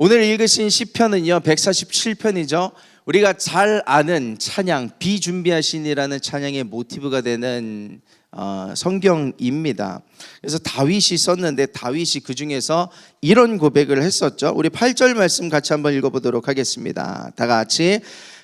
오늘 읽으신 시편은요 147편이죠. 우리가 잘 아는 찬양, 비준비하신이라는 찬양의 모티브가 되는 성경입니다. 그래서 다윗이 썼는데 다윗이 그 중에서 이런 고백을 했었죠. 우리 8절 말씀 같이 한번 읽어보도록 하겠습니다. 다 같이.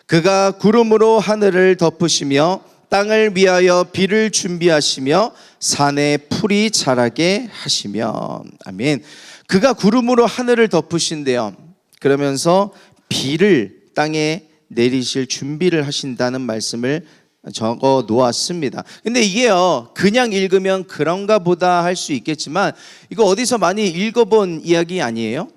그가 구름으로 하늘을 덮으시며 땅을 위하여 비를 준비하시며 산에 풀이 자라게 하시며. 아멘. 그가 구름으로 하늘을 덮으신대요. 그러면서 비를 땅에 내리실 준비를 하신다는 말씀을 적어 놓았습니다. 근데 이게요 그냥 읽으면 그런가 보다 할 수 있겠지만 이거 어디서 많이 읽어본 이야기 아니에요?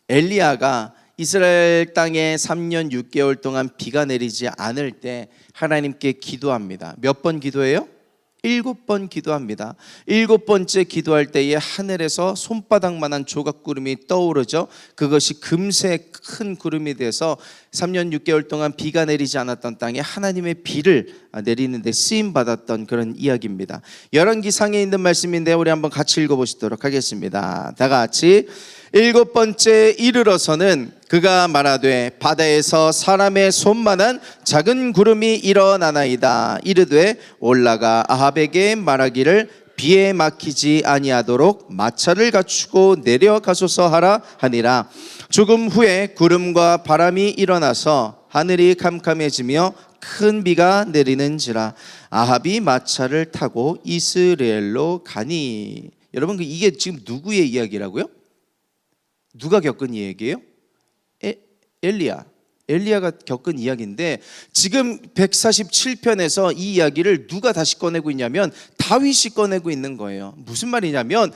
엘리야가 이스라엘 땅에 3년 6개월 동안 비가 내리지 않을 때 하나님께 기도합니다. 몇 번 기도해요? 7번 기도합니다. 7번째 기도할 때에 하늘에서 손바닥만한 조각구름이 떠오르죠. 그것이 금세 큰 구름이 돼서 3년 6개월 동안 비가 내리지 않았던 땅에 하나님의 비를 내리는 데 쓰임받았던 그런 이야기입니다. 열왕기상에 있는 말씀인데 우리 한번 같이 읽어보시도록 하겠습니다. 다 같이. 7번째 이르러서는 그가 말하되 바다에서 사람의 손만한 작은 구름이 일어나나이다. 이르되 올라가 아합에게 말하기를 비에 막히지 아니하도록 마차를 갖추고 내려가소서 하라 하니라. 조금 후에 구름과 바람이 일어나서 하늘이 캄캄해지며 큰 비가 내리는지라. 아합이 마차를 타고 이스라엘로 가니. 여러분 이게 지금 누구의 이야기라고요? 누가 겪은 이야기예요? 엘리야가 겪은 이야기인데 지금 147편에서 이 이야기를 누가 다시 꺼내고 있냐면 다윗이 꺼내고 있는 거예요. 무슨 말이냐면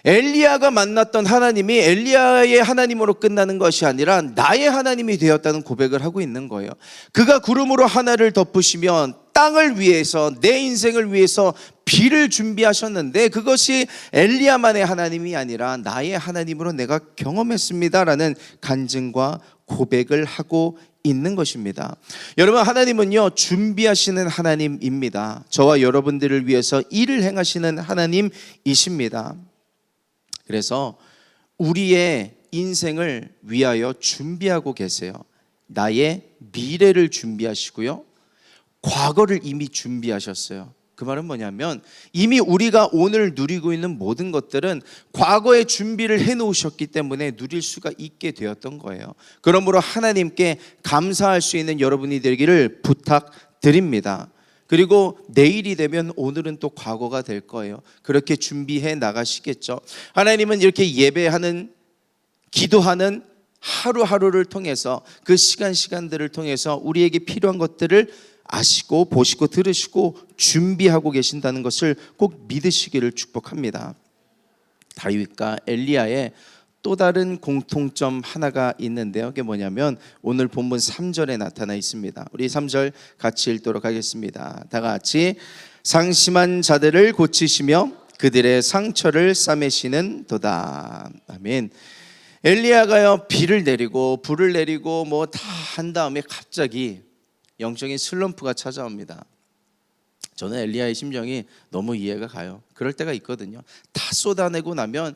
엘리야가 만났던 하나님이 엘리야의 하나님으로 끝나는 것이 아니라 나의 하나님이 되었다는 고백을 하고 있는 거예요. 그가 구름으로 하늘을 덮으시면 땅을 위해서 내 인생을 위해서 비를 준비하셨는데 그것이 엘리야만의 하나님이 아니라 나의 하나님으로 내가 경험했습니다라는 간증과 고백을 하고 있는 것입니다. 여러분 하나님은요 준비하시는 하나님입니다. 저와 여러분들을 위해서 일을 행하시는 하나님이십니다. 그래서 우리의 인생을 위하여 준비하고 계세요. 나의 미래를 준비하시고요 과거를 이미 준비하셨어요. 그 말은 뭐냐면 이미 우리가 오늘 누리고 있는 모든 것들은 과거에 준비를 해놓으셨기 때문에 누릴 수가 있게 되었던 거예요. 그러므로 하나님께 감사할 수 있는 여러분이 되기를 부탁드립니다. 그리고 내일이 되면 오늘은 또 과거가 될 거예요. 그렇게 준비해 나가시겠죠. 하나님은 이렇게 예배하는, 기도하는 하루하루를 통해서 그 시간들을 통해서 우리에게 필요한 것들을 아시고 보시고 들으시고 준비하고 계신다는 것을 꼭 믿으시기를 축복합니다. 다윗과 엘리야의 또 다른 공통점 하나가 있는데요. 그게 뭐냐면 오늘 본문 3절에 나타나 있습니다. 우리 3절 같이 읽도록 하겠습니다. 다 같이. 상심한 자들을 고치시며 그들의 상처를 싸매시는 도다. 아멘. 엘리야가요 비를 내리고 불을 내리고 뭐 다 한 다음에 갑자기 영적인 슬럼프가 찾아옵니다. 저는 엘리야의 심정이 너무 이해가 가요. 그럴 때가 있거든요. 다 쏟아내고 나면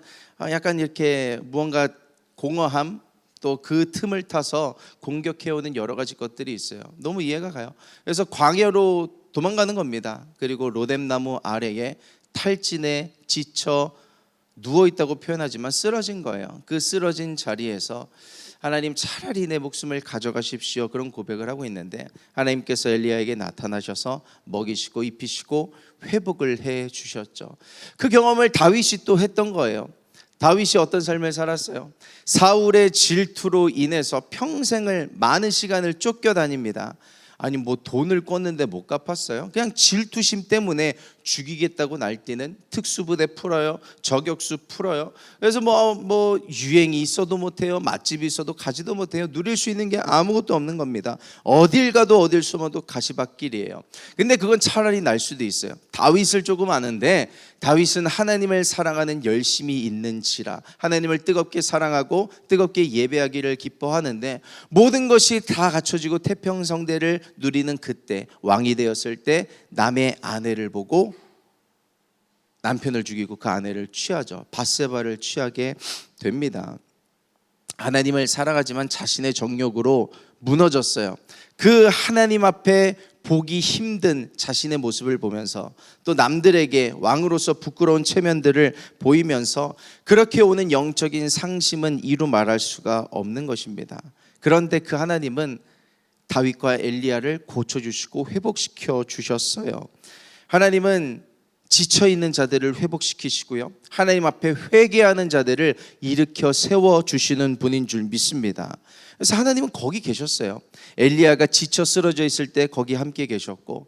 약간 이렇게 무언가 공허함 또 그 틈을 타서 공격해오는 여러 가지 것들이 있어요. 너무 이해가 가요. 그래서 광야로 도망가는 겁니다. 그리고 로뎀나무 아래에 탈진에 지쳐 누워있다고 표현하지만 쓰러진 거예요. 그 쓰러진 자리에서 하나님 차라리 내 목숨을 가져가십시오 그런 고백을 하고 있는데 하나님께서 엘리야에게 나타나셔서 먹이시고 입히시고 회복을 해 주셨죠. 그 경험을 다윗이 또 했던 거예요. 다윗이 어떤 삶을 살았어요? 사울의 질투로 인해서 평생을 많은 시간을 쫓겨다닙니다. 아니 뭐 돈을 꿨는데 못 갚았어요? 그냥 질투심 때문에 죽이겠다고 날뛰는 특수부대 풀어요, 저격수 풀어요. 그래서 뭐 유행이 있어도 못해요, 맛집이 있어도 가지도 못해요. 누릴 수 있는 게 아무것도 없는 겁니다. 어딜 가도 어딜 숨어도 가시밭길이에요. 근데 그건 차라리 날 수도 있어요. 다윗을 조금 아는데 다윗은 하나님을 사랑하는 열심이 있는지라 하나님을 뜨겁게 사랑하고 뜨겁게 예배하기를 기뻐하는데 모든 것이 다 갖춰지고 태평성대를 누리는 그때 왕이 되었을 때 남의 아내를 보고 남편을 죽이고 그 아내를 취하죠. 밧세바를 취하게 됩니다. 하나님을 사랑하지만 자신의 정욕으로 무너졌어요. 그 하나님 앞에 보기 힘든 자신의 모습을 보면서 또 남들에게 왕으로서 부끄러운 체면들을 보이면서 그렇게 오는 영적인 상심은 이루 말할 수가 없는 것입니다. 그런데 그 하나님은 다윗과 엘리야를 고쳐주시고 회복시켜 주셨어요. 하나님은 지쳐있는 자들을 회복시키시고요, 하나님 앞에 회개하는 자들을 일으켜 세워주시는 분인 줄 믿습니다. 그래서 하나님은 거기 계셨어요. 엘리야가 지쳐 쓰러져 있을 때 거기 함께 계셨고,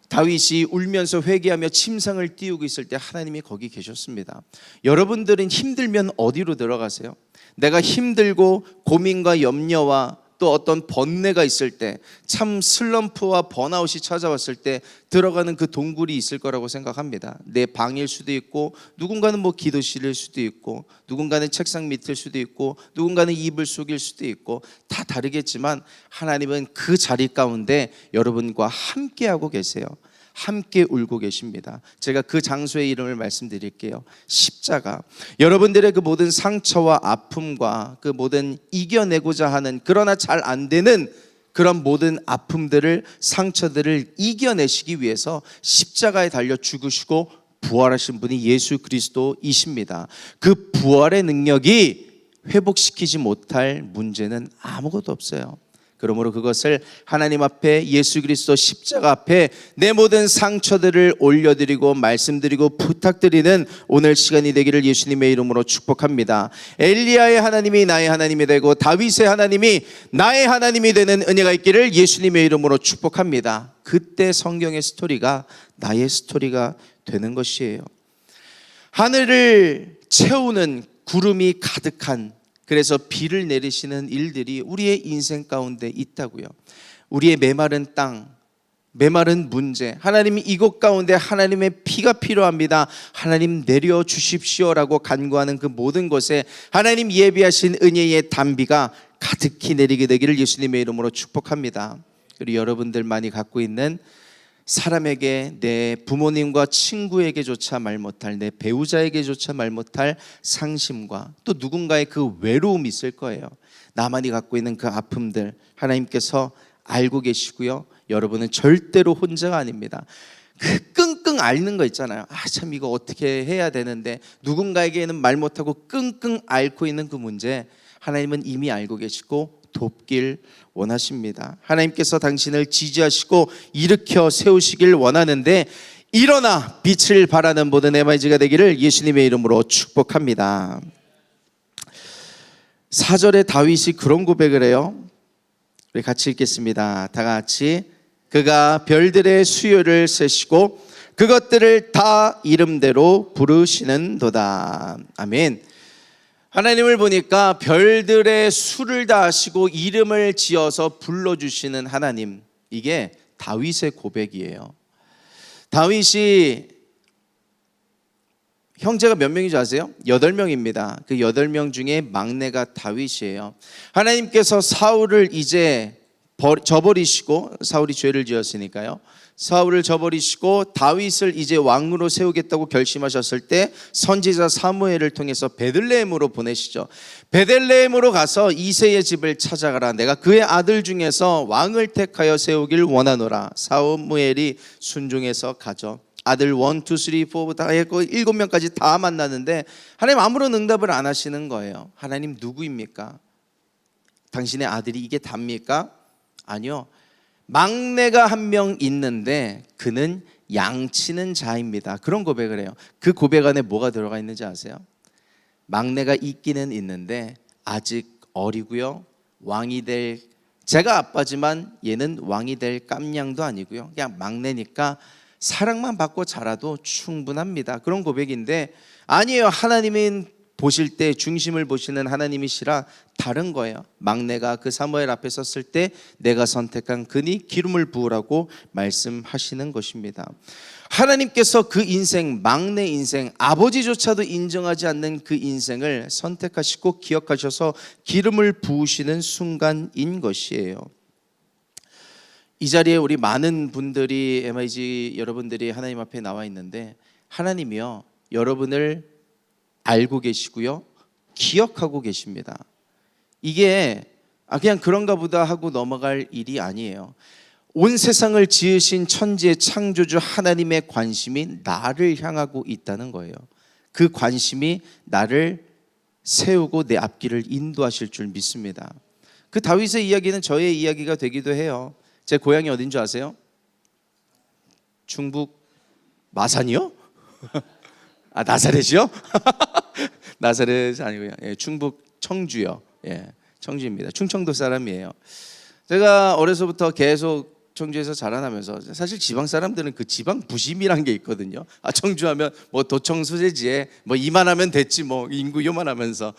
다윗이 울면서 회개하며 침상을 띄우고 있을 때 하나님이 거기 계셨습니다. 여러분들은 힘들면 어디로 들어가세요? 내가 힘들고 고민과 염려와 또 어떤 번뇌가 있을 때, 참 슬럼프와 번아웃이 찾아왔을 때 들어가는 그 동굴이 있을 거라고 생각합니다. 내 방일 수도 있고, 누군가는 기도실일 수도 있고, 누군가는 책상 밑일 수도 있고, 누군가는 이불 속일 수도 있고, 다 다르겠지만 하나님은 그 자리 가운데 여러분과 함께하고 계세요. 함께 울고 계십니다. 제가 그 장소의 이름을 말씀드릴게요. 십자가. 여러분들의 그 모든 상처와 아픔과 그 모든 이겨내고자 하는, 그러나 잘 안 되는 그런 모든 아픔들을, 상처들을 이겨내시기 위해서 십자가에 달려 죽으시고 부활하신 분이 예수 그리스도이십니다. 그 부활의 능력이 회복시키지 못할 문제는 아무것도 없어요. 그러므로 그것을 하나님 앞에, 예수 그리스도 십자가 앞에 내 모든 상처들을 올려드리고 말씀드리고 부탁드리는 오늘 시간이 되기를 예수님의 이름으로 축복합니다. 엘리야의 하나님이 나의 하나님이 되고 다윗의 하나님이 나의 하나님이 되는 은혜가 있기를 예수님의 이름으로 축복합니다. 그때 성경의 스토리가 나의 스토리가 되는 것이에요. 하늘을 채우는 구름이 가득한, 그래서 비를 내리시는 일들이 우리의 인생 가운데 있다고요. 우리의 메마른 땅, 메마른 문제, 하나님이 이곳 가운데 하나님의 피가 필요합니다, 하나님 내려주십시오라고 간구하는 그 모든 것에 하나님 예비하신 은혜의 단비가 가득히 내리게 되기를 예수님의 이름으로 축복합니다. 그리고 여러분들만이 갖고 있는, 사람에게, 내 부모님과 친구에게조차 말 못할, 내 배우자에게조차 말 못할 상심과 또 누군가의 그 외로움이 있을 거예요. 나만이 갖고 있는 그 아픔들 하나님께서 알고 계시고요, 여러분은 절대로 혼자가 아닙니다. 그 끙끙 앓는 거 있잖아요. 참 이거 어떻게 해야 되는데, 누군가에게는 말 못하고 끙끙 앓고 있는 그 문제, 하나님은 이미 알고 계시고 돕길 원하십니다. 하나님께서 당신을 지지하시고 일으켜 세우시길 원하는데, 일어나 빛을 발하는 모든 에마이즈가 되기를 예수님의 이름으로 축복합니다. 4절에 다윗이 그런 고백을 해요. 우리 같이 읽겠습니다. 다 같이. 그가 별들의 수요를 세시고 그것들을 다 이름대로 부르시는도다. 아멘. 하나님을 보니까 별들의 수를 다 아시고 이름을 지어서 불러주시는 하나님, 이게 다윗의 고백이에요. 다윗이 형제가 몇 명인지 아세요? 8명입니다. 그 8명 중에 막내가 다윗이에요. 하나님께서 사울을 이제 저버리시고, 사울이 죄를 지었으니까요, 사울을 저버리시고 다윗을 이제 왕으로 세우겠다고 결심하셨을 때 선지자 사무엘을 통해서 베들레헴으로 보내시죠. 베들레헴으로 가서 이새의 집을 찾아가라, 내가 그의 아들 중에서 왕을 택하여 세우길 원하노라. 사무엘이 순종해서 가죠. 아들 1, 2, 3, 4 다 했고 7명까지 다 만났는데 하나님 아무런 응답을 안 하시는 거예요. 하나님 누구입니까? 당신의 아들이 이게 답니까? 아니요, 막내가 한 명 있는데 그는 양치는 자입니다. 그런 고백을 해요. 그 고백 안에 뭐가 들어가 있는지 아세요? 막내가 있기는 있는데 아직 어리고요, 왕이 될, 제가 아빠지만 얘는 왕이 될 깜냥도 아니고요, 그냥 막내니까 사랑만 받고 자라도 충분합니다. 그런 고백인데, 아니에요. 하나님은 보실 때 중심을 보시는 하나님이시라 다른 거예요. 막내가 그 사무엘 앞에 섰을 때 내가 선택한 그니 기름을 부으라고 말씀하시는 것입니다. 하나님께서 그 인생, 막내 인생, 아버지조차도 인정하지 않는 그 인생을 선택하시고 기억하셔서 기름을 부으시는 순간인 것이에요. 이 자리에 우리 많은 분들이, MIG 여러분들이 하나님 앞에 나와 있는데, 하나님이요 여러분을 알고 계시고요, 기억하고 계십니다. 이게 그냥 그런가 보다 하고 넘어갈 일이 아니에요. 온 세상을 지으신 천지의 창조주 하나님의 관심이 나를 향하고 있다는 거예요. 그 관심이 나를 세우고 내 앞길을 인도하실 줄 믿습니다. 그 다윗의 이야기는 저의 이야기가 되기도 해요. 제 고향이 어딘 줄 아세요? 충북 마산이요? 나사렛이요? 나사렛 아니고요. 충북 청주요. 청주입니다. 충청도 사람이에요. 제가 어려서부터 계속 청주에서 자라나면서 사실 지방 사람들은 그 지방 부심이란 게 있거든요. 청주하면 뭐 도청 소재지에 뭐 이만하면 됐지 뭐 인구 요만하면서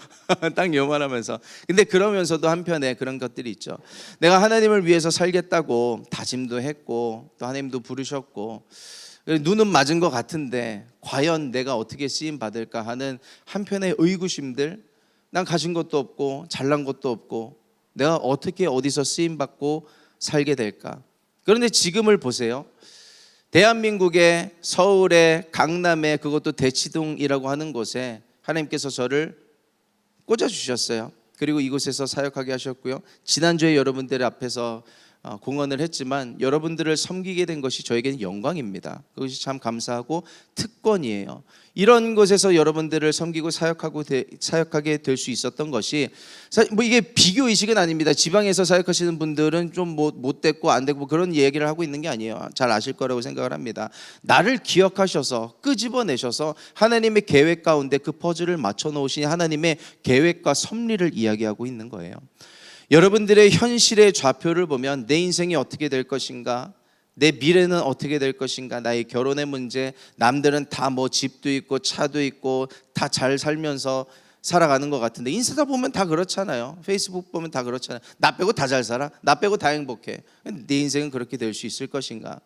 땅 요만하면서. 근데 그러면서도 한편에 그런 것들이 있죠. 내가 하나님을 위해서 살겠다고 다짐도 했고 또 하나님도 부르셨고 눈은 맞은 것 같은데 과연 내가 어떻게 쓰임 받을까 하는 한편의 의구심들. 난 가진 것도 없고 잘난 것도 없고 내가 어떻게 어디서 쓰임 받고 살게 될까? 그런데 지금을 보세요. 대한민국의 서울의 강남에 그것도 대치동이라고 하는 곳에 하나님께서 저를 꽂아주셨어요. 그리고 이곳에서 사역하게 하셨고요. 지난주에 여러분들 앞에서 공헌을 했지만 여러분들을 섬기게 된 것이 저에게는 영광입니다. 그것이 참 감사하고 특권이에요. 이런 곳에서 여러분들을 섬기고 사역하게 될 수 있었던 것이 뭐 이게 비교 의식은 아닙니다. 지방에서 사역하시는 분들은 좀 못 됐고 안 되고 그런 얘기를 하고 있는 게 아니에요. 잘 아실 거라고 생각을 합니다. 나를 기억하셔서 끄집어내셔서 하나님의 계획 가운데 그 퍼즐을 맞춰 놓으신 하나님의 계획과 섭리를 이야기하고 있는 거예요. 여러분들의 현실의 좌표를 보면 내 인생이 어떻게 될 것인가, 내 미래는 어떻게 될 것인가, 나의 결혼의 문제, 남들은 다 뭐 집도 있고 차도 있고 다 잘 살면서 살아가는 것 같은데 인스타 보면 다 그렇잖아요. 페이스북 보면 다 그렇잖아요. 나 빼고 다 잘 살아, 나 빼고 다 행복해. 내 인생은 그렇게 될 수 있을 것인가?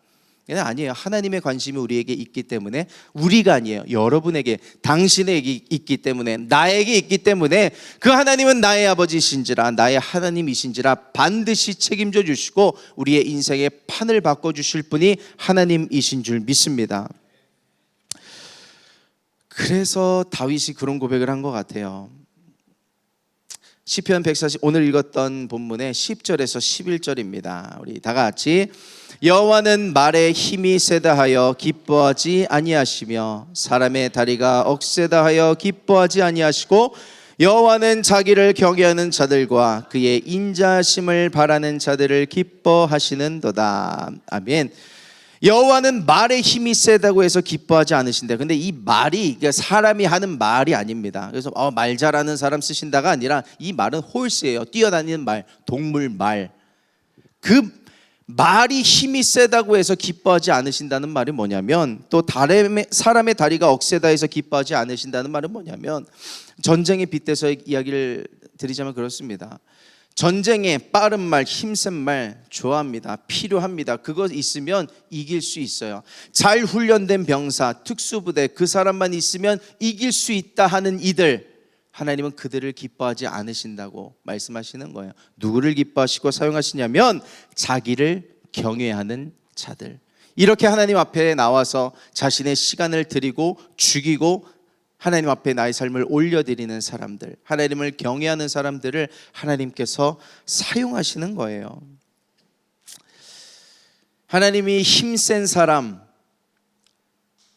아니에요. 하나님의 관심이 우리에게 있기 때문에, 우리가 아니에요, 여러분에게, 당신에게 있기 때문에, 나에게 있기 때문에 그 하나님은 나의 아버지이신지라, 나의 하나님이신지라 반드시 책임져 주시고 우리의 인생의 판을 바꿔주실 분이 하나님이신 줄 믿습니다. 그래서 다윗이 그런 고백을 한 것 같아요. 시편 140, 오늘 읽었던 본문의 10절에서 11절입니다. 우리 다 같이. 여호와는 말에 힘이 세다 하여 기뻐하지 아니하시며 사람의 다리가 억세다 하여 기뻐하지 아니하시고 여호와는 자기를 경외하는 자들과 그의 인자하심을 바라는 자들을 기뻐하시는도다. 아멘. 여호와는 말에 힘이 세다고 해서 기뻐하지 않으신데, 근데 이 말이 사람이 하는 말이 아닙니다. 그래서 말 잘하는 사람 쓰신다가 아니라 이 말은 홀스예요. 뛰어다니는 말, 동물 말. 그 말이 힘이 세다고 해서 기뻐하지 않으신다는 말이 뭐냐면, 또 사람의 다리가 억세다 해서 기뻐하지 않으신다는 말은 뭐냐면, 전쟁에 빗대서 이야기를 드리자면 그렇습니다. 전쟁에 빠른 말, 힘센 말 좋아합니다. 필요합니다. 그거 있으면 이길 수 있어요. 잘 훈련된 병사, 특수부대, 그 사람만 있으면 이길 수 있다 하는 이들, 하나님은 그들을 기뻐하지 않으신다고 말씀하시는 거예요. 누구를 기뻐하시고 사용하시냐면 자기를 경외하는 자들. 이렇게 하나님 앞에 나와서 자신의 시간을 드리고 죽이고 하나님 앞에 나의 삶을 올려드리는 사람들, 하나님을 경외하는 사람들을 하나님께서 사용하시는 거예요. 하나님이 힘센 사람,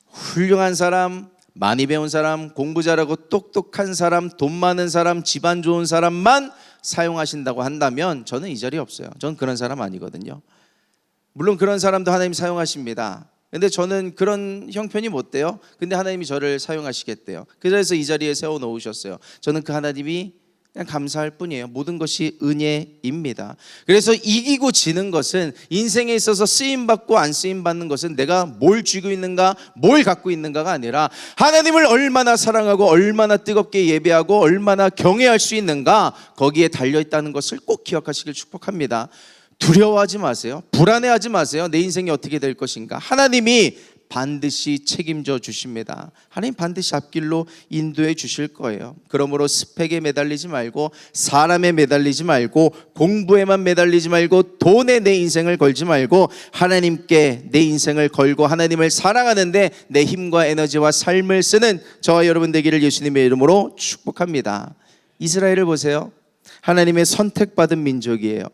훌륭한 사람, 많이 배운 사람, 공부 잘하고 똑똑한 사람, 돈 많은 사람, 집안 좋은 사람만 사용하신다고 한다면 저는 이 자리에 없어요. 저는 그런 사람 아니거든요. 물론 그런 사람도 하나님 사용하십니다. 근데 저는 그런 형편이 못 돼요. 근데 하나님이 저를 사용하시겠대요. 그래서 이 자리에 세워놓으셨어요. 저는 그 하나님이 그냥 감사할 뿐이에요. 모든 것이 은혜입니다. 그래서 이기고 지는 것은, 인생에 있어서 쓰임받고 안 쓰임받는 것은 내가 뭘 쥐고 있는가, 뭘 갖고 있는가가 아니라 하나님을 얼마나 사랑하고 얼마나 뜨겁게 예배하고 얼마나 경외할 수 있는가, 거기에 달려있다는 것을 꼭 기억하시길 축복합니다. 두려워하지 마세요. 불안해하지 마세요. 내 인생이 어떻게 될 것인가. 하나님이 반드시 책임져 주십니다. 하나님 반드시 앞길로 인도해 주실 거예요. 그러므로 스펙에 매달리지 말고, 사람에 매달리지 말고, 공부에만 매달리지 말고, 돈에 내 인생을 걸지 말고, 하나님께 내 인생을 걸고 하나님을 사랑하는데 내 힘과 에너지와 삶을 쓰는 저와 여러분 되기를 예수님의 이름으로 축복합니다. 이스라엘을 보세요. 하나님의 선택받은 민족이에요.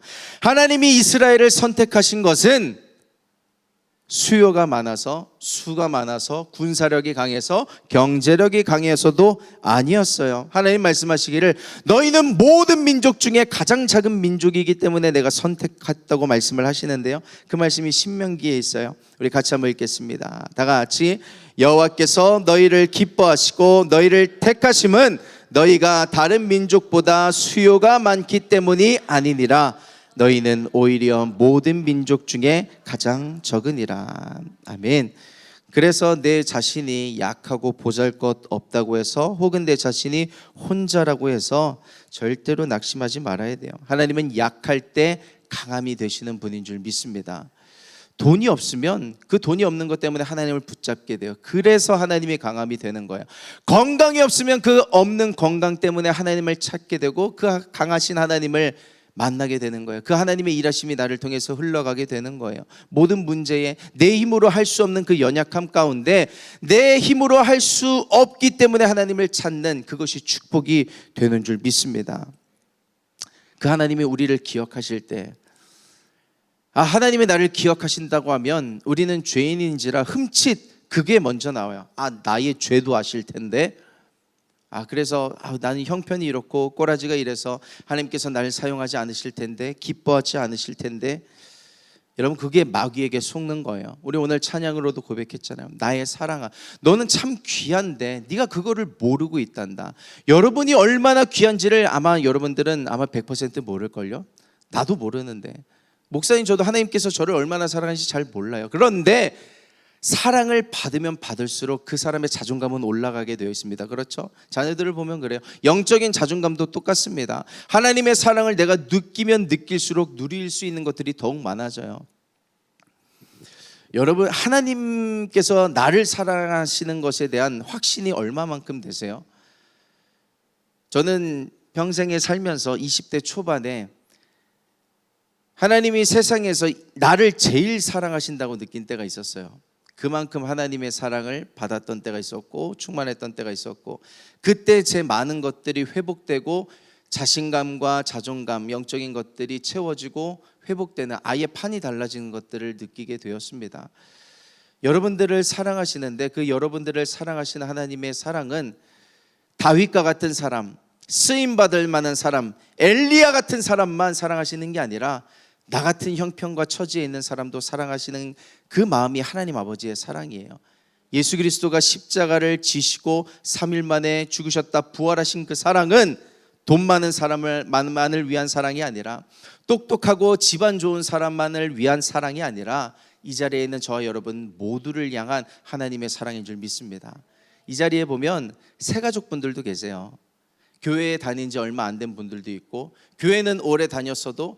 하나님이 이스라엘을 선택하신 것은 수요가 많아서, 수가 많아서, 군사력이 강해서, 경제력이 강해서도 아니었어요. 하나님 말씀하시기를 너희는 모든 민족 중에 가장 작은 민족이기 때문에 내가 선택했다고 말씀을 하시는데요, 그 말씀이 신명기에 있어요. 우리 같이 한번 읽겠습니다. 다 같이. 여호와께서 너희를 기뻐하시고 너희를 택하심은 너희가 다른 민족보다 수요가 많기 때문이 아니니라. 너희는 오히려 모든 민족 중에 가장 적으니라. 아멘. 그래서 내 자신이 약하고 보잘것 없다고 해서, 혹은 내 자신이 혼자라고 해서 절대로 낙심하지 말아야 돼요. 하나님은 약할 때 강함이 되시는 분인 줄 믿습니다. 돈이 없으면 그 돈이 없는 것 때문에 하나님을 붙잡게 돼요. 그래서 하나님이 강함이 되는 거예요. 건강이 없으면 그 없는 건강 때문에 하나님을 찾게 되고 그 강하신 하나님을 만나게 되는 거예요. 그 하나님의 일하심이 나를 통해서 흘러가게 되는 거예요. 모든 문제에 내 힘으로 할 수 없는 그 연약함 가운데 내 힘으로 할 수 없기 때문에 하나님을 찾는 그것이 축복이 되는 줄 믿습니다. 그 하나님이 우리를 기억하실 때, 하나님이 나를 기억하신다고 하면 우리는 죄인인지라 흠칫 그게 먼저 나와요. 나의 죄도 아실 텐데, 그래서 나는 형편이 이렇고 꼬라지가 이래서 하나님께서 나를 사용하지 않으실 텐데, 기뻐하지 않으실 텐데. 여러분, 그게 마귀에게 속는 거예요. 우리 오늘 찬양으로도 고백했잖아요. 나의 사랑아, 너는 참 귀한데 네가 그거를 모르고 있단다. 여러분이 얼마나 귀한지를 여러분들은 100% 모를걸요. 나도 모르는데, 목사님 저도 하나님께서 저를 얼마나 사랑하시는지 잘 몰라요. 그런데 사랑을 받으면 받을수록 그 사람의 자존감은 올라가게 되어 있습니다. 그렇죠? 자녀들을 보면 그래요. 영적인 자존감도 똑같습니다. 하나님의 사랑을 내가 느끼면 느낄수록 누릴 수 있는 것들이 더욱 많아져요. 여러분, 하나님께서 나를 사랑하시는 것에 대한 확신이 얼마만큼 되세요? 저는 평생에 살면서 20대 초반에 하나님이 세상에서 나를 제일 사랑하신다고 느낀 때가 있었어요. 그만큼 하나님의 사랑을 받았던 때가 있었고 충만했던 때가 있었고, 그때 제 많은 것들이 회복되고 자신감과 자존감, 영적인 것들이 채워지고 회복되는, 아예 판이 달라지는 것들을 느끼게 되었습니다. 여러분들을 사랑하시는데 그 여러분들을 사랑하시는 하나님의 사랑은 다윗과 같은 사람, 쓰임받을 만한 사람, 엘리야 같은 사람만 사랑하시는 게 아니라 나 같은 형편과 처지에 있는 사람도 사랑하시는 그 마음이 하나님 아버지의 사랑이에요. 예수 그리스도가 십자가를 지시고 3일 만에 죽으셨다 부활하신 그 사랑은 돈 많은 사람만을 위한 사랑이 아니라, 똑똑하고 집안 좋은 사람만을 위한 사랑이 아니라, 이 자리에 있는 저와 여러분 모두를 향한 하나님의 사랑인 줄 믿습니다. 이 자리에 보면 새가족분들도 계세요. 교회에 다닌 지 얼마 안 된 분들도 있고, 교회는 오래 다녔어도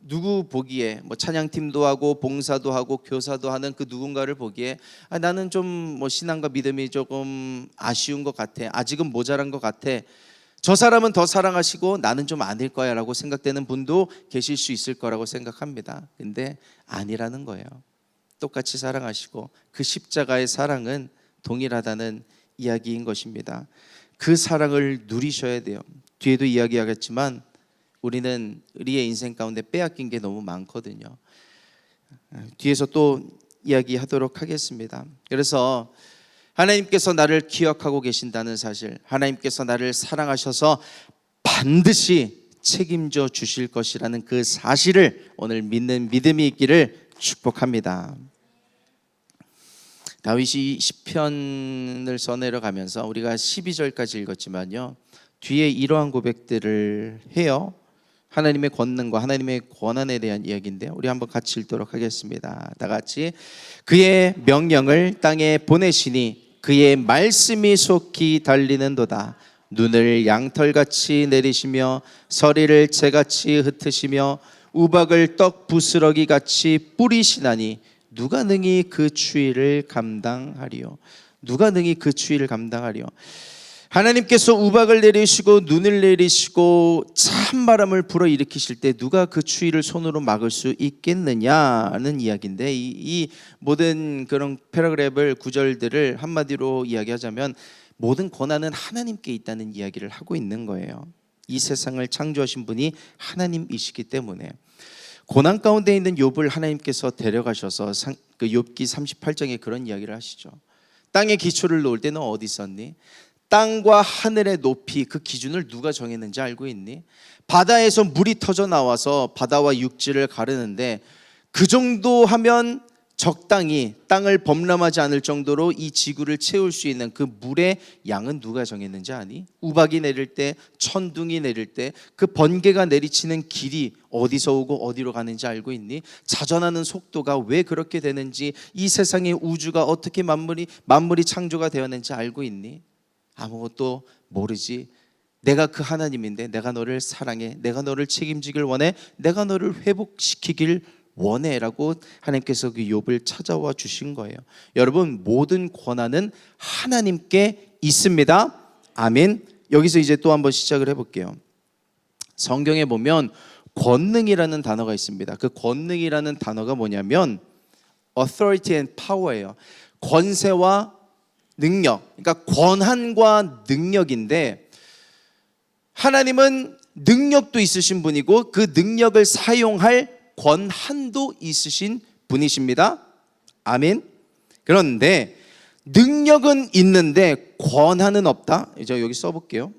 누구 보기에 찬양팀도 하고 봉사도 하고 교사도 하는 그 누군가를 보기에 나는 좀 신앙과 믿음이 조금 아쉬운 것 같아, 아직은 모자란 것 같아, 저 사람은 더 사랑하시고 나는 좀 아닐 거야 라고 생각되는 분도 계실 수 있을 거라고 생각합니다. 근데 아니라는 거예요. 똑같이 사랑하시고 그 십자가의 사랑은 동일하다는 이야기인 것입니다. 그 사랑을 누리셔야 돼요. 뒤에도 이야기하겠지만 우리는 우리의 인생 가운데 빼앗긴 게 너무 많거든요. 뒤에서 또 이야기하도록 하겠습니다. 그래서 하나님께서 나를 기억하고 계신다는 사실, 하나님께서 나를 사랑하셔서 반드시 책임져 주실 것이라는 그 사실을 오늘 믿는 믿음이 있기를 축복합니다. 다윗이 시편을 써내려가면서 우리가 12절까지 읽었지만요, 뒤에 이러한 고백들을 해요. 하나님의 권능과 하나님의 권한에 대한 이야기인데요, 우리 한번 같이 읽도록 하겠습니다. 다 같이. 그의 명령을 땅에 보내시니 그의 말씀이 속히 달리는도다. 눈을 양털같이 내리시며 서리를 재같이 흩으시며 우박을 떡 부스러기같이 뿌리시나니 누가 능히 그 추위를 감당하리요? 누가 능히 그 추위를 감당하리요? 하나님께서 우박을 내리시고 눈을 내리시고 찬바람을 불어일으키실 때 누가 그 추위를 손으로 막을 수 있겠느냐는 이야기인데, 이 모든 그런 패러그랩을, 구절들을 한마디로 이야기하자면 모든 권한은 하나님께 있다는 이야기를 하고 있는 거예요. 이 세상을 창조하신 분이 하나님이시기 때문에 고난 가운데 있는 욥을 하나님께서 데려가셔서 그 욥기 38장에 그런 이야기를 하시죠. 땅의 기초를 놓을 때 너 어디 있었니? 땅과 하늘의 높이 그 기준을 누가 정했는지 알고 있니? 바다에서 물이 터져 나와서 바다와 육지를 가르는데 그 정도 하면 적당히 땅을 범람하지 않을 정도로 이 지구를 채울 수 있는 그 물의 양은 누가 정했는지 아니? 우박이 내릴 때, 천둥이 내릴 때 그 번개가 내리치는 길이 어디서 오고 어디로 가는지 알고 있니? 자전하는 속도가 왜 그렇게 되는지, 이 세상의 우주가 어떻게 만물이 창조가 되었는지 알고 있니? 아무것도 모르지. 내가 그 하나님인데 내가 너를 사랑해, 내가 너를 책임지길 원해, 내가 너를 회복시키길 원해라고 하나님께서 그 욥을 찾아와 주신 거예요. 여러분, 모든 권한은 하나님께 있습니다. 아멘. 여기서 이제 또 한번 시작을 해볼게요. 성경에 보면 권능이라는 단어가 있습니다. 그 권능이라는 단어가 뭐냐면 authority and power예요. 권세와 능력, 그러니까 권한과 능력인데, 하나님은 능력도 있으신 분이고 그 능력을 사용할 권한도 있으신 분이십니다. 아멘. 그런데 능력은 있는데 권한은 없다. 이제 여기 써볼게요.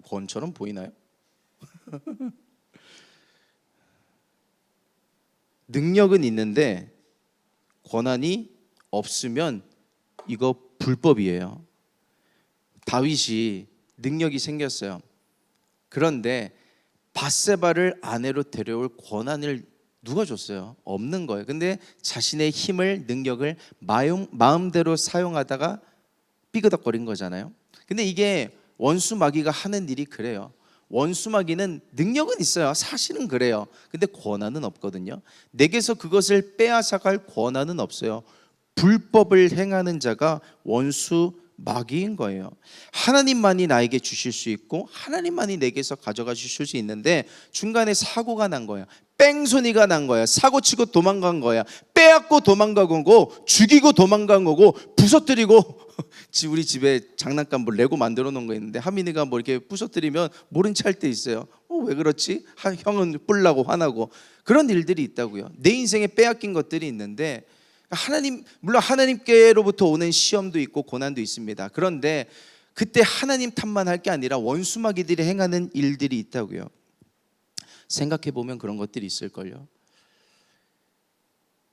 권처럼 보이나요? 능력은 있는데 권한이 없으면 이거 불법이에요. 다윗이 능력이 생겼어요. 그런데 밧세바를 아내로 데려올 권한을 누가 줬어요? 없는 거예요. 근데 자신의 힘을, 능력을 마음대로 사용하다가 삐그덕거린 거잖아요. 근데 이게 원수 마귀가 하는 일이 그래요. 원수 마귀는 능력은 있어요. 사실은 그래요. 근데 권한은 없거든요. 내게서 그것을 빼앗아갈 권한은 없어요. 불법을 행하는 자가 원수 마귀인 거예요. 하나님만이 나에게 주실 수 있고 하나님만이 내게서 가져가 주실 수 있는데 중간에 사고가 난 거예요. 뺑소니가 난 거야. 사고치고 도망간 거야. 빼앗고 도망간 거고, 죽이고 도망간 거고, 부서뜨리고. 우리 집에 장난감 뭐 레고 만들어 놓은 거 있는데 하민이가 뭐 이렇게 부서뜨리면 모른 체 할 때 있어요. 왜 그렇지? 형은 뿔나고 화나고. 그런 일들이 있다고요. 내 인생에 빼앗긴 것들이 있는데, 물론 하나님께로부터 오는 시험도 있고 고난도 있습니다. 그런데 그때 하나님 탓만 할 게 아니라 원수마귀들이 행하는 일들이 있다고요. 생각해 보면 그런 것들이 있을걸요.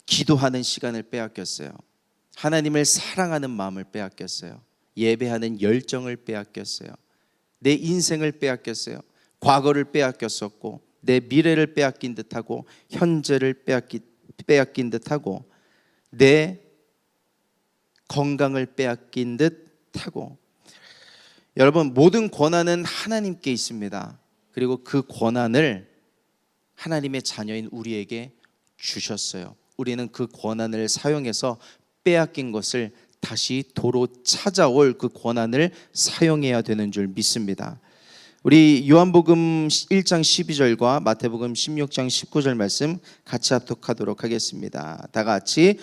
기도하는 시간을 빼앗겼어요. 하나님을 사랑하는 마음을 빼앗겼어요. 예배하는 열정을 빼앗겼어요. 내 인생을 빼앗겼어요. 과거를 빼앗겼었고, 내 미래를 빼앗긴 듯하고, 현재를 빼앗긴 듯하고, 내 건강을 빼앗긴 듯하고. 여러분, 모든 권한은 하나님께 있습니다. 그리고 그 권한을 하나님의 자녀인 우리에게 주셨어요. 우리는 그 권한을 사용해서 빼앗긴 것을 다시 도로 찾아올 그 권한을 사용해야 되는 줄 믿습니다. 우리 요한복음 1장 12절과 마태복음 16장 19절 말씀 같이 합독하도록 하겠습니다. 다 같이.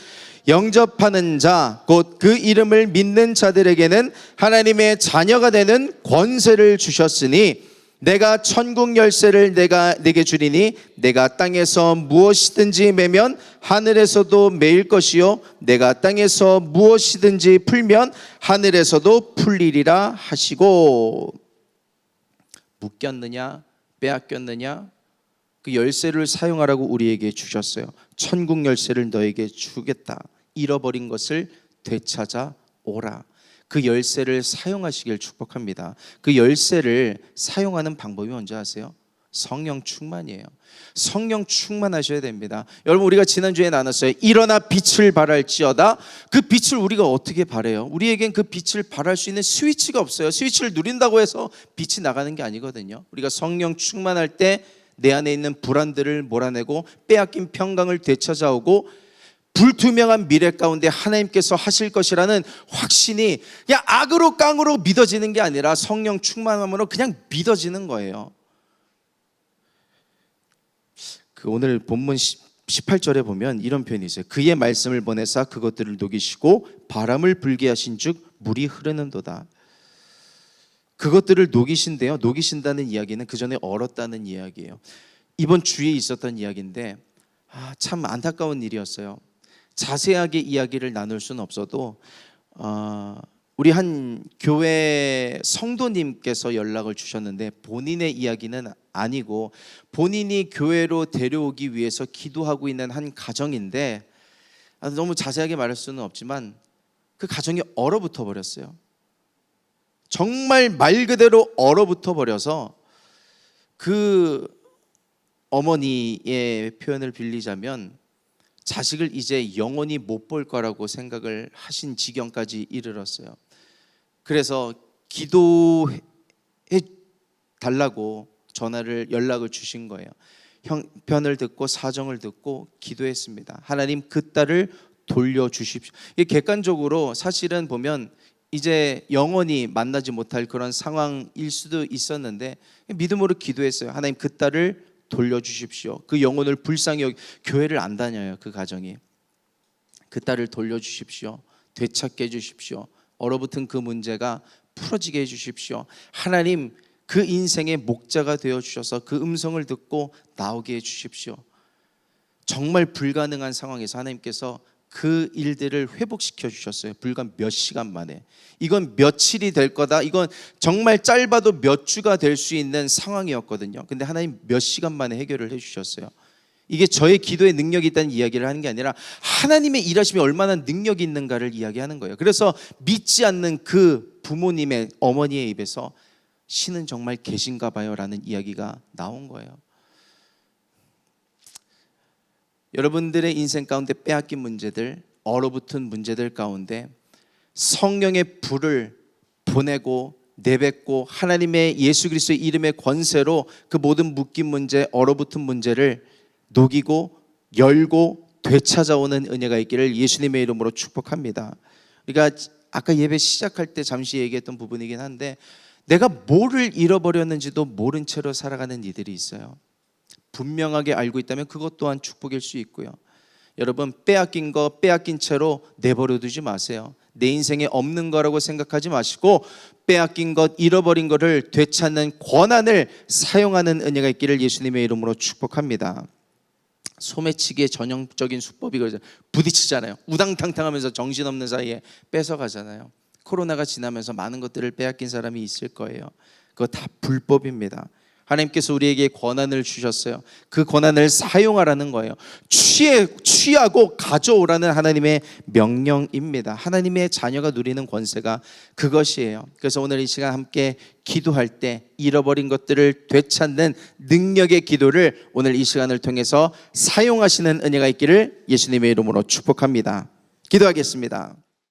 영접하는 자, 곧 그 이름을 믿는 자들에게는 하나님의 자녀가 되는 권세를 주셨으니 내가 천국 열쇠를 내게 주리니 내가 땅에서 무엇이든지 매면 하늘에서도 매일 것이요 내가 땅에서 무엇이든지 풀면 하늘에서도 풀리리라 하시고. 묶였느냐 빼앗겼느냐, 그 열쇠를 사용하라고 우리에게 주셨어요. 천국 열쇠를 너에게 주겠다. 잃어버린 것을 되찾아 오라. 그 열쇠를 사용하시길 축복합니다. 그 열쇠를 사용하는 방법이 뭔지 아세요? 성령 충만이에요. 성령 충만하셔야 됩니다. 여러분, 우리가 지난주에 나눴어요. 일어나 빛을 발할지어다. 그 빛을 우리가 어떻게 발해요? 우리에겐 그 빛을 발할 수 있는 스위치가 없어요. 스위치를 누린다고 해서 빛이 나가는 게 아니거든요. 우리가 성령 충만할 때 내 안에 있는 불안들을 몰아내고 빼앗긴 평강을 되찾아오고 불투명한 미래 가운데 하나님께서 하실 것이라는 확신이 그냥 악으로 깡으로 믿어지는 게 아니라 성령 충만함으로 그냥 믿어지는 거예요. 그 오늘 본문 18절에 보면 이런 표현이 있어요. 그의 말씀을 보내사 그것들을 녹이시고 바람을 불게 하신 즉 물이 흐르는도다. 그것들을 녹이신대요. 녹이신다는 이야기는 그 전에 얼었다는 이야기예요. 이번 주에 있었던 이야기인데 참 안타까운 일이었어요. 자세하게 이야기를 나눌 수는 없어도 우리 한 교회 성도님께서 연락을 주셨는데 본인의 이야기는 아니고 본인이 교회로 데려오기 위해서 기도하고 있는 한 가정인데 너무 자세하게 말할 수는 없지만 그 가정이 얼어붙어 버렸어요. 정말 말 그대로 얼어붙어 버려서 그 어머니의 표현을 빌리자면 자식을 이제 영원히 못 볼 거라고 생각을 하신 지경까지 이르렀어요. 그래서 기도해 달라고 연락을 주신 거예요. 형편을 듣고 사정을 듣고 기도했습니다. 하나님 그 딸을 돌려주십시오. 이게 객관적으로 사실은 보면 이제 영원히 만나지 못할 그런 상황일 수도 있었는데 믿음으로 기도했어요. 하나님 그 딸을 돌려주십시오. 그 영혼을 불쌍히 여기 교회를 안 다녀요. 그 가정이. 그 딸을 돌려주십시오. 되찾게 해주십시오. 얼어붙은 그 문제가 풀어지게 해주십시오. 하나님 그 인생의 목자가 되어주셔서 그 음성을 듣고 나오게 해주십시오. 정말 불가능한 상황에서 하나님께서 그 일들을 회복시켜 주셨어요. 불과 몇 시간 만에. 이건 며칠이 될 거다. 이건 정말 짧아도 몇 주가 될 수 있는 상황이었거든요. 근데 하나님 몇 시간 만에 해결을 해주셨어요. 이게 저의 기도에 능력이 있다는 이야기를 하는 게 아니라 하나님의 일하심이 얼마나 능력이 있는가를 이야기하는 거예요. 그래서 믿지 않는 그 부모님의 어머니의 입에서 신은 정말 계신가 봐요 라는 이야기가 나온 거예요. 여러분들의 인생 가운데 빼앗긴 문제들, 얼어붙은 문제들 가운데 성령의 불을 보내고 내뱉고 하나님의 예수 그리스도의 이름의 권세로 그 모든 묶인 문제, 얼어붙은 문제를 녹이고 열고 되찾아오는 은혜가 있기를 예수님의 이름으로 축복합니다. 그러니까 아까 예배 시작할 때 잠시 얘기했던 부분이긴 한데 내가 뭐를 잃어버렸는지도 모른 채로 살아가는 이들이 있어요. 분명하게 알고 있다면 그것 또한 축복일 수 있고요. 여러분 빼앗긴 거 빼앗긴 채로 내버려 두지 마세요. 내 인생에 없는 거라고 생각하지 마시고 빼앗긴 것 잃어버린 거를 되찾는 권한을 사용하는 은혜가 있기를 예수님의 이름으로 축복합니다. 소매치기의 전형적인 수법이 그러죠. 부딪히잖아요. 우당탕탕하면서 정신없는 사이에 뺏어가잖아요. 코로나가 지나면서 많은 것들을 빼앗긴 사람이 있을 거예요. 그거 다 불법입니다. 하나님께서 우리에게 권한을 주셨어요. 그 권한을 사용하라는 거예요. 취하고 가져오라는 하나님의 명령입니다. 하나님의 자녀가 누리는 권세가 그것이에요. 그래서 오늘 이 시간 함께 기도할 때 잃어버린 것들을 되찾는 능력의 기도를 오늘 이 시간을 통해서 사용하시는 은혜가 있기를 예수님의 이름으로 축복합니다. 기도하겠습니다.